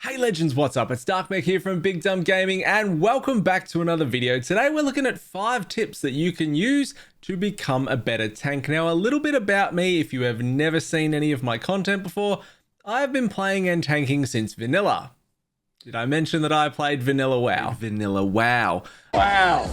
Hey legends, what's up? It's Darkmech here from Big Dumb Gaming and welcome back to another video. Today we're looking at 5 tips that you can use to become a better tank. Now a little bit about me, if you have never seen any of my content before, I've been playing and tanking since vanilla. Did I mention that I played vanilla WoW? Vanilla WoW. Wow.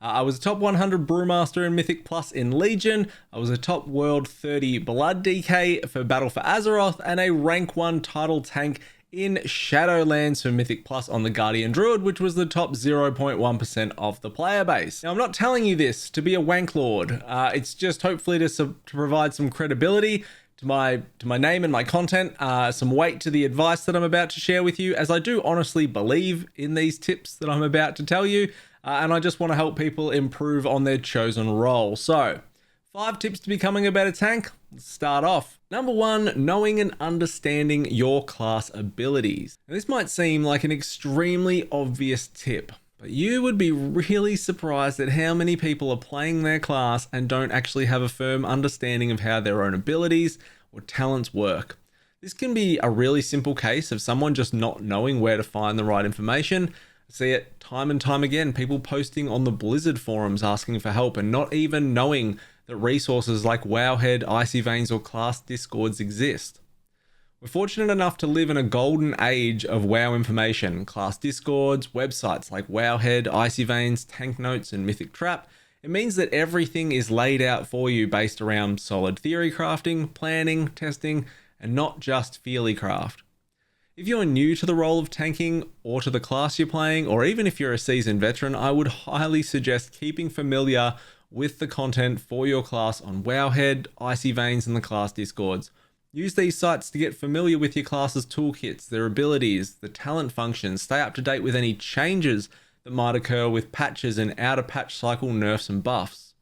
I was a top 100 Brewmaster in Mythic Plus in Legion. I was a top World 30 Blood DK for Battle for Azeroth and a rank 1 title tank in Shadowlands for Mythic Plus on the Guardian Druid, which was the top 0.1% of the player base. Now, I'm not telling you this to be a wank lord. It's just hopefully to provide some credibility to my name and my content, some weight to the advice that I'm about to share with you, as I do honestly believe in these tips that I'm about to tell you. And I just want to help people improve on their chosen role. So, 5 tips to becoming a better tank. Let's start off. Number 1, knowing and understanding your class abilities. Now, this might seem like an extremely obvious tip, but you would be really surprised at how many people are playing their class and don't actually have a firm understanding of how their own abilities or talents work. This can be a really simple case of someone just not knowing where to find the right information. See it time and time again, people posting on the Blizzard forums asking for help and not even knowing that resources like Wowhead, Icy Veins, or class discords exist. We're fortunate enough to live in a golden age of WoW information, class discords, websites like Wowhead, Icy Veins, Tank Notes, and Mythic Trap. It means that everything is laid out for you based around solid theory crafting, planning, testing, and not just feely craft. If you're new to the role of tanking or to the class you're playing, or even if you're a seasoned veteran, I would highly suggest keeping familiar with the content for your class on Wowhead, Icy Veins, and the class discords. Use these sites to get familiar with your class's toolkits, their abilities, the talent functions, stay up to date with any changes that might occur with patches and out-of-patch cycle nerfs and buffs.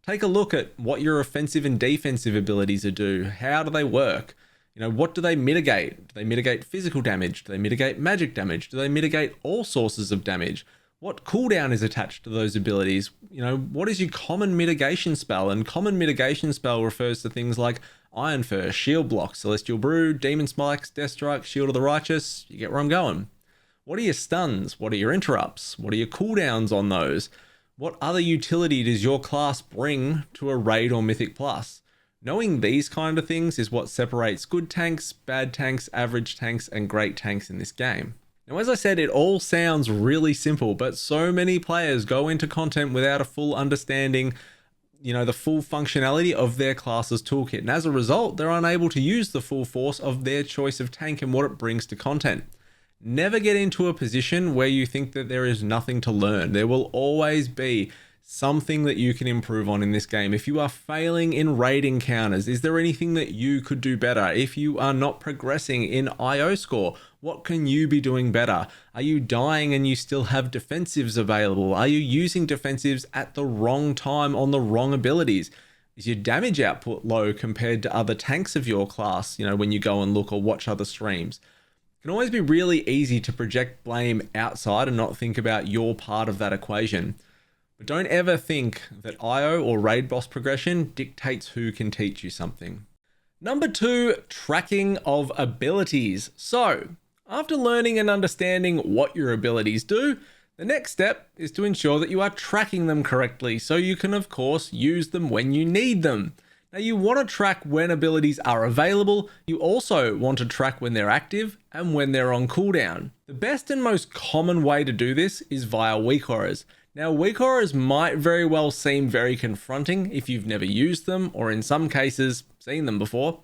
Take a look at what your offensive and defensive abilities do. How do they work? What do they mitigate? Do they mitigate physical damage? Do they mitigate magic damage? Do they mitigate all sources of damage? What cooldown is attached to those abilities? What is your common mitigation spell? And common mitigation spell refers to things like Iron Fur, Shield Block, Celestial Brew, Demon Spikes, Death Strike, Shield of the Righteous. You get where I'm going. What are your stuns? What are your interrupts? What are your cooldowns on those? What other utility does your class bring to a raid or Mythic Plus? Knowing these kind of things is what separates good tanks, bad tanks, average tanks, and great tanks in this game. Now, as I said, it all sounds really simple, but so many players go into content without a full understanding, the full functionality of their class's toolkit. And as a result, they're unable to use the full force of their choice of tank and what it brings to content. Never get into a position where you think that there is nothing to learn. There will always be something that you can improve on in this game. If you are failing in raid encounters, is there anything that you could do better? If you are not progressing in IO score, what can you be doing better? Are you dying and you still have defensives available? Are you using defensives at the wrong time on the wrong abilities? Is your damage output low compared to other tanks of your class, when you go and look or watch other streams? It can always be really easy to project blame outside and not think about your part of that equation. But don't ever think that IO or raid boss progression dictates who can teach you something. Number 2, tracking of abilities. So, after learning and understanding what your abilities do, the next step is to ensure that you are tracking them correctly so you can, of course, use them when you need them. Now, you want to track when abilities are available. You also want to track when they're active and when they're on cooldown. The best and most common way to do this is via weak auras. Now, weak auras might very well seem very confronting if you've never used them or in some cases seen them before,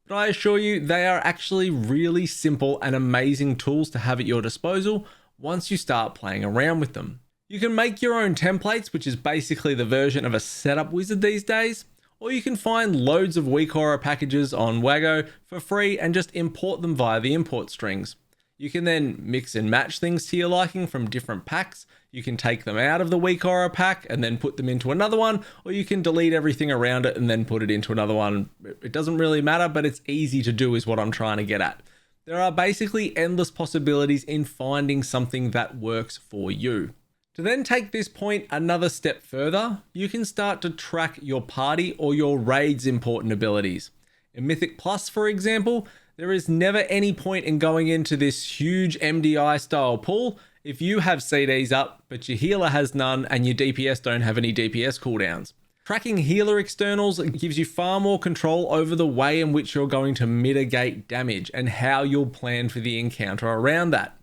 but I assure you they are actually really simple and amazing tools to have at your disposal once you start playing around with them. You can make your own templates, which is basically the version of a setup wizard these days, or you can find loads of weak aura packages on Wago for free and just import them via the import strings. You can then mix and match things to your liking from different packs. You can take them out of the weak aura pack and then put them into another one, or you can delete everything around it and then put it into another one. It doesn't really matter, but it's easy to do is what I'm trying to get at. There are basically endless possibilities in finding something that works for you. To then take this point another step further, you can start to track your party or your raid's important abilities. In Mythic Plus, for example, There is never any point in going into this huge MDI style pull if you have CDs up, but your healer has none and your DPS don't have any DPS cooldowns. Tracking healer externals gives you far more control over the way in which you're going to mitigate damage and how you'll plan for the encounter around that.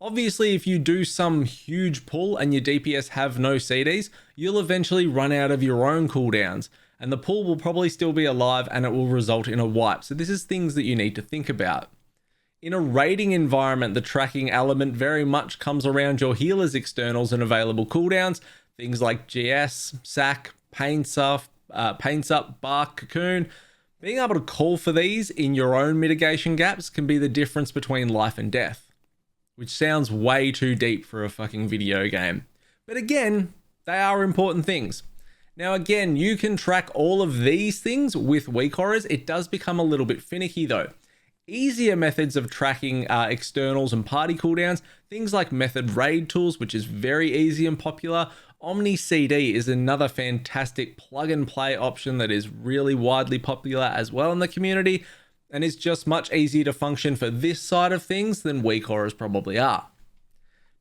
Obviously, if you do some huge pull and your DPS have no CDs, you'll eventually run out of your own cooldowns, and the pull will probably still be alive and it will result in a wipe. So this is things that you need to think about. In a raiding environment, the tracking element very much comes around your healer's externals and available cooldowns, things like GS, SAC, Paints Up, Bark, Cocoon. Being able to call for these in your own mitigation gaps can be the difference between life and death, which sounds way too deep for a fucking video game. But again, they are important things. Now again, you can track all of these things with weak horrors. It does become a little bit finicky though. Easier methods of tracking externals and party cooldowns, things like method raid tools, which is very easy and popular. Omni CD is another fantastic plug and play option that is really widely popular as well in the community, and is just much easier to function for this side of things than weak horrors probably are.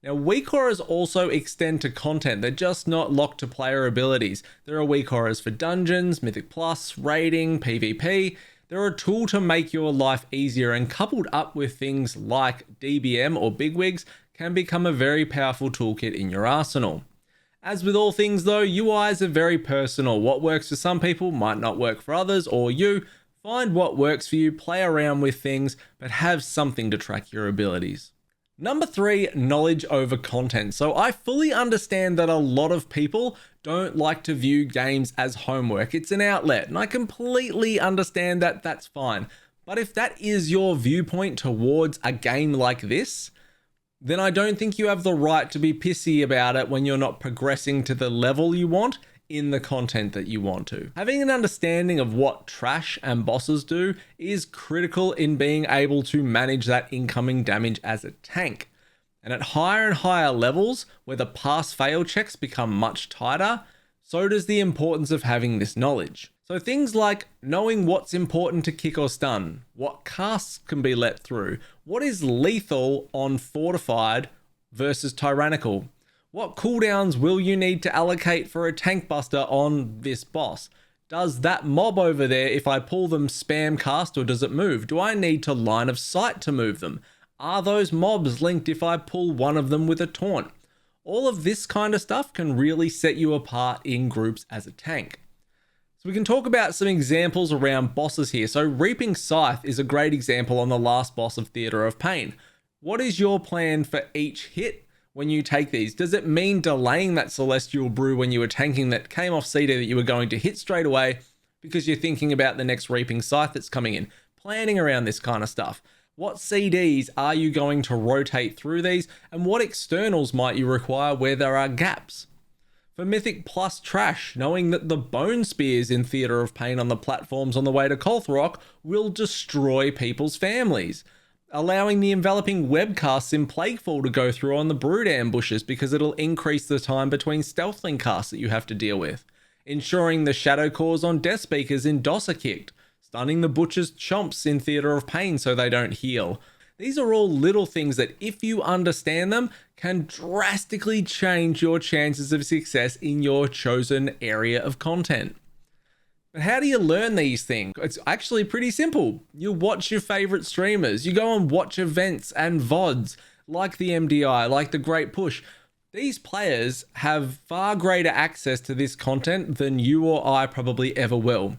Now, weak horrors also extend to content. They're just not locked to player abilities. There are weak horrors for dungeons, Mythic Plus, raiding, PvP. They're a tool to make your life easier, and coupled up with things like DBM or bigwigs can become a very powerful toolkit in your arsenal. As with all things though, UIs are very personal. What works for some people might not work for others, or you. Find what works for you, play around with things, but have something to track your abilities. Number 3, knowledge over content. So I fully understand that a lot of people don't like to view games as homework. It's an outlet, and I completely understand that. That's fine. But if that is your viewpoint towards a game like this, then I don't think you have the right to be pissy about it when you're not progressing to the level you want in the content that you want to. Having an understanding of what trash and bosses do is critical in being able to manage that incoming damage as a tank. And at higher and higher levels, where the pass-fail checks become much tighter, so does the importance of having this knowledge. So things like knowing what's important to kick or stun, what casts can be let through, what is lethal on fortified versus tyrannical, what cooldowns will you need to allocate for a tank buster on this boss? Does that mob over there, if I pull them, spam cast, or does it move? Do I need to line of sight to move them? Are those mobs linked if I pull one of them with a taunt? All of this kind of stuff can really set you apart in groups as a tank. So we can talk about some examples around bosses here. So Reaping Scythe is a great example on the last boss of Theatre of Pain. What is your plan for each hit when you take these? Does it mean delaying that Celestial Brew when you were tanking that came off CD that you were going to hit straight away because you're thinking about the next Reaping Scythe that's coming in? Planning around this kind of stuff. What CDs are you going to rotate through these, and what externals might you require where there are gaps? For Mythic Plus trash, knowing that the Bone Spears in Theatre of Pain on the platforms on the way to Colthrock will destroy people's families. Allowing the enveloping webcasts in Plaguefall to go through on the Brood ambushes because it'll increase the time between Stealthling casts that you have to deal with. Ensuring the Shadow Cores on Death Speakers in DOS are kicked. Stunning the Butcher's Chomps in Theatre of Pain so they don't heal. These are all little things that, if you understand them, can drastically change your chances of success in your chosen area of content. But how do you learn these things? It's actually pretty simple. You watch your favorite streamers. You go and watch events and VODs like the MDI, like the Great Push. These players have far greater access to this content than you or I probably ever will.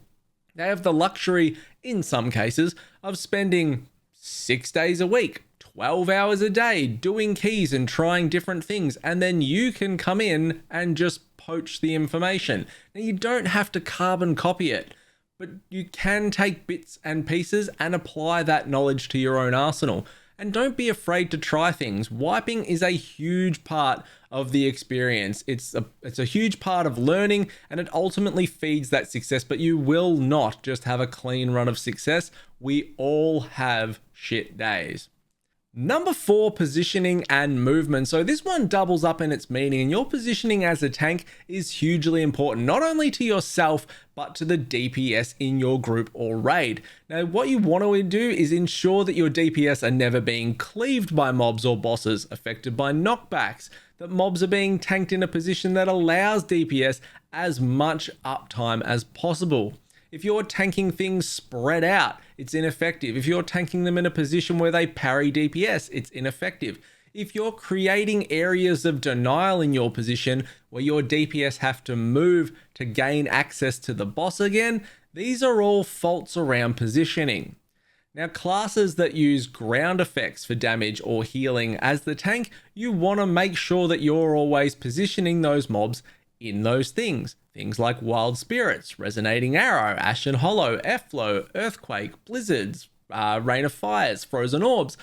They have the luxury, in some cases, of spending 6 days a week, 12 hours a day, doing keys and trying different things, and then you can come in and just poach the information. Now, you don't have to carbon copy it, but you can take bits and pieces and apply that knowledge to your own arsenal. And don't be afraid to try things. Wiping is a huge part of the experience. It's a huge part of learning, and it ultimately feeds that success, but you will not just have a clean run of success. We all have shit days. Number 4, positioning and movement. So this one doubles up in its meaning, and your positioning as a tank is hugely important, not only to yourself, but to the DPS in your group or raid. Now, what you want to do is ensure that your DPS are never being cleaved by mobs or bosses, affected by knockbacks, that mobs are being tanked in a position that allows DPS as much uptime as possible. If you're tanking things spread out, it's ineffective. If you're tanking them in a position where they parry DPS, it's ineffective. If you're creating areas of denial in your position where your DPS have to move to gain access to the boss again, these are all faults around positioning. Now, classes that use ground effects for damage or healing as the tank, you want to make sure that you're always positioning those mobs in those things. Things like Wild Spirits, Resonating Arrow, Ashen Hollow, Airflow, Earthquake, Blizzards, Rain of Fires, Frozen Orbs.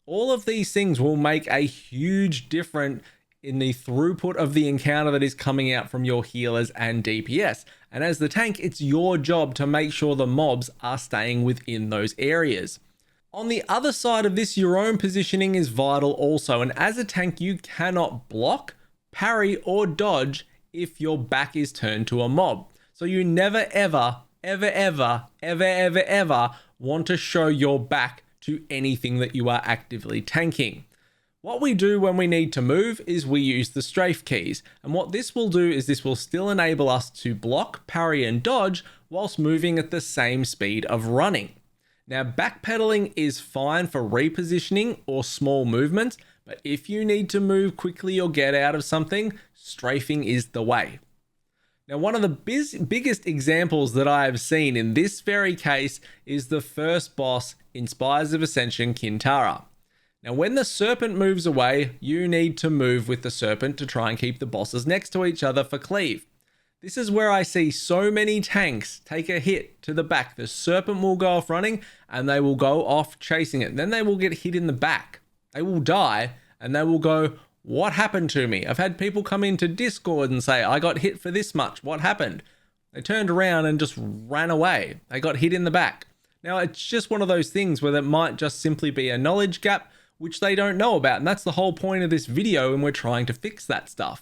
All of these things will make a huge difference in the throughput of the encounter that is coming out from your healers and DPS. And as the tank, it's your job to make sure the mobs are staying within those areas. On the other side of this, your own positioning is vital also. And as a tank, you cannot block, parry, or dodge if your back is turned to a mob. So you never, ever want to show your back to anything that you are actively tanking. What we do when we need to move is we use the strafe keys. And what this will do is this will still enable us to block, parry, and dodge whilst moving at the same speed of running. Now, backpedaling is fine for repositioning or small movements, but if you need to move quickly or get out of something, strafing is the way. Now, one of the biggest examples that I have seen in this very case is the first boss in Spires of Ascension, Kintara. Now, when the serpent moves away, you need to move with the serpent to try and keep the bosses next to each other for cleave. This is where I see so many tanks take a hit to the back. The serpent will go off running and they will go off chasing it. Then they will get hit in the back. They will die and they will go, "What happened to me?" I've had people come into Discord and say, "I got hit for this much. What happened?" They turned around and just ran away. They got hit in the back. Now, it's just one of those things where there might just simply be a knowledge gap, which they don't know about. And that's the whole point of this video, and we're trying to fix that stuff.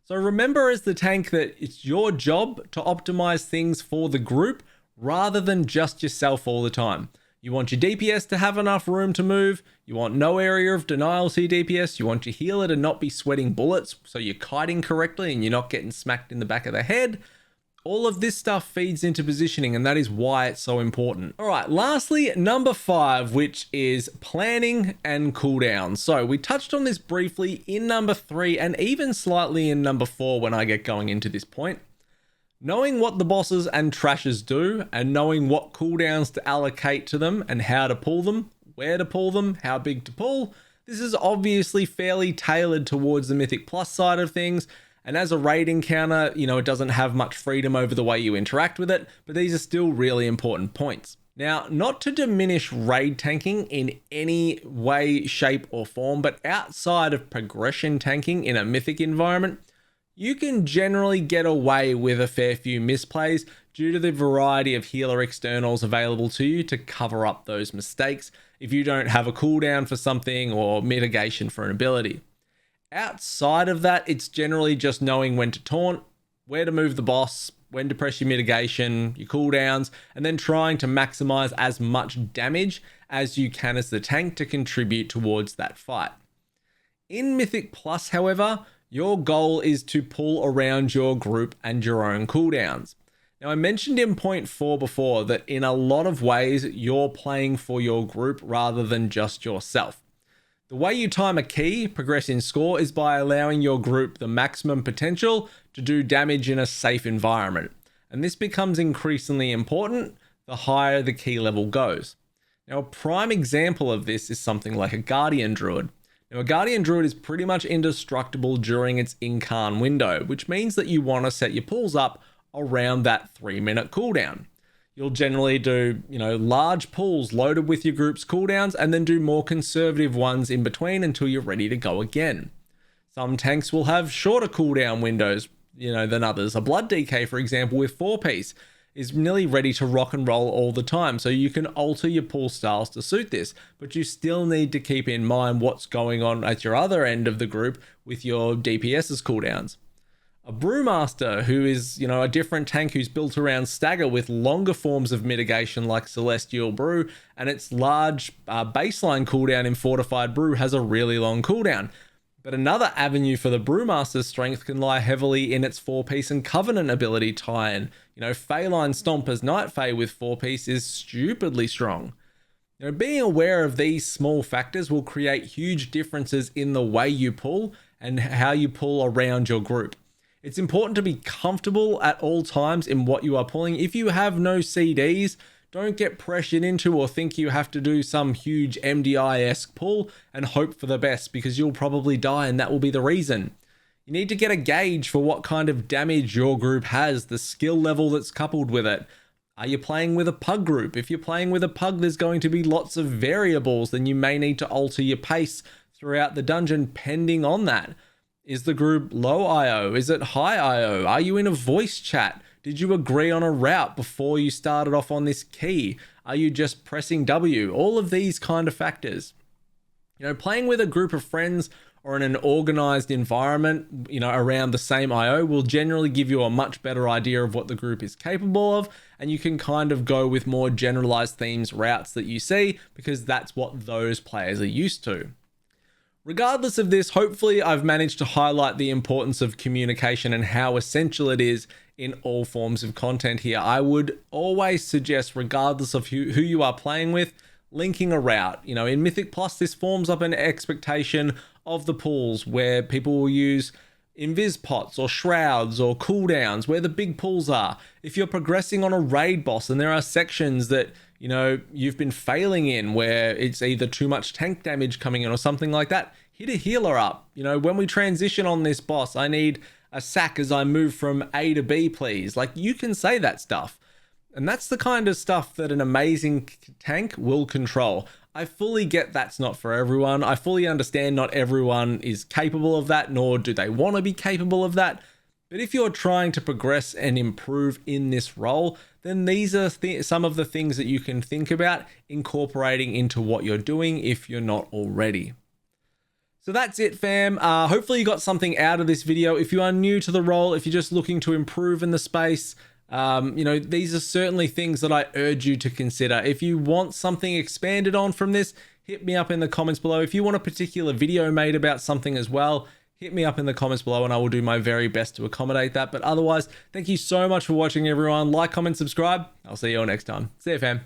So remember as the tank that it's your job to optimize things for the group rather than just yourself all the time. You want your DPS to have enough room to move. You want no area of denial to your DPS. You want your healer to not be sweating bullets so you're kiting correctly and you're not getting smacked in the back of the head. All of this stuff feeds into positioning, and that is why it's so important. All right, lastly, number 5, which is planning and cooldowns. So we touched on this briefly in number 3 and even slightly in number 4 when I get going into this point. Knowing what the bosses and trashers do and knowing what cooldowns to allocate to them and how to pull them, where to pull them, how big to pull, this is obviously fairly tailored towards the Mythic Plus side of things. And as a raid encounter, it doesn't have much freedom over the way you interact with it, but these are still really important points. Now, not to diminish raid tanking in any way, shape, or form, but outside of progression tanking in a mythic environment, you can generally get away with a fair few misplays due to the variety of healer externals available to you to cover up those mistakes if you don't have a cooldown for something or mitigation for an ability. Outside of that, it's generally just knowing when to taunt, where to move the boss, when to press your mitigation, your cooldowns, and then trying to maximize as much damage as you can as the tank to contribute towards that fight. In Mythic Plus, however, your goal is to pull around your group and your own cooldowns. Now, I mentioned in point 4 before that in a lot of ways, you're playing for your group rather than just yourself. The way you time a key, progress in score, is by allowing your group the maximum potential to do damage in a safe environment. And this becomes increasingly important the higher the key level goes. Now, a prime example of this is something like a Guardian Druid. Now, a Guardian Druid is pretty much indestructible during its incarn window, which means that you want to set your pulls up around that 3-minute cooldown. You'll generally do, large pulls loaded with your group's cooldowns and then do more conservative ones in between until you're ready to go again. Some tanks will have shorter cooldown windows, than others. A Blood DK, for example, with 4-piece is nearly ready to rock and roll all the time. So you can alter your pull styles to suit this, but you still need to keep in mind what's going on at your other end of the group with your DPS's cooldowns. A Brewmaster, who is, a different tank who's built around stagger with longer forms of mitigation like Celestial Brew, and its large baseline cooldown in Fortified Brew has a really long cooldown. But another avenue for the Brewmaster's strength can lie heavily in its 4-piece and Covenant ability tie-in. Phaline Stomp as Night Fae with 4-piece is stupidly strong. Being aware of these small factors will create huge differences in the way you pull and how you pull around your group. It's important to be comfortable at all times in what you are pulling. If you have no CDs, don't get pressured into or think you have to do some huge MDI-esque pull and hope for the best, because you'll probably die and that will be the reason. You need to get a gauge for what kind of damage your group has, the skill level that's coupled with it. Are you playing with a pug group? If you're playing with a pug, there's going to be lots of variables, then you may need to alter your pace throughout the dungeon pending on that. Is the group low IO? Is it high IO? Are you in a voice chat? Did you agree on a route before you started off on this key? Are you just pressing W? All of these kind of factors. Playing with a group of friends or in an organized environment, around the same IO will generally give you a much better idea of what the group is capable of, and you can kind of go with more generalized themes, routes that you see, because that's what those players are used to. Regardless of this, hopefully I've managed to highlight the importance of communication and how essential it is in all forms of content here. I would always suggest, regardless of who you are playing with, linking a route. In Mythic Plus, this forms up an expectation of the pulls where people will use invis pots or shrouds or cooldowns where the big pulls are. If you're progressing on a raid boss and there are sections that you've been failing in where it's either too much tank damage coming in or something like that, hit a healer up. When we transition on this boss, I need a sack as I move from A to B, please. You can say that stuff. And that's the kind of stuff that an amazing tank will control. I fully get that's not for everyone. I fully understand not everyone is capable of that, nor do they want to be capable of that. But if you're trying to progress and improve in this role, then these are some of the things that you can think about incorporating into what you're doing if you're not already. So that's it, fam. Hopefully you got something out of this video. If you are new to the role, if you're just looking to improve in the space, these are certainly things that I urge you to consider. If you want something expanded on from this, hit me up in the comments below. If you want a particular video made about something as well, hit me up in the comments below and I will do my very best to accommodate that. But otherwise, thank you so much for watching, everyone. Like, comment, subscribe. I'll see you all next time. See you, fam.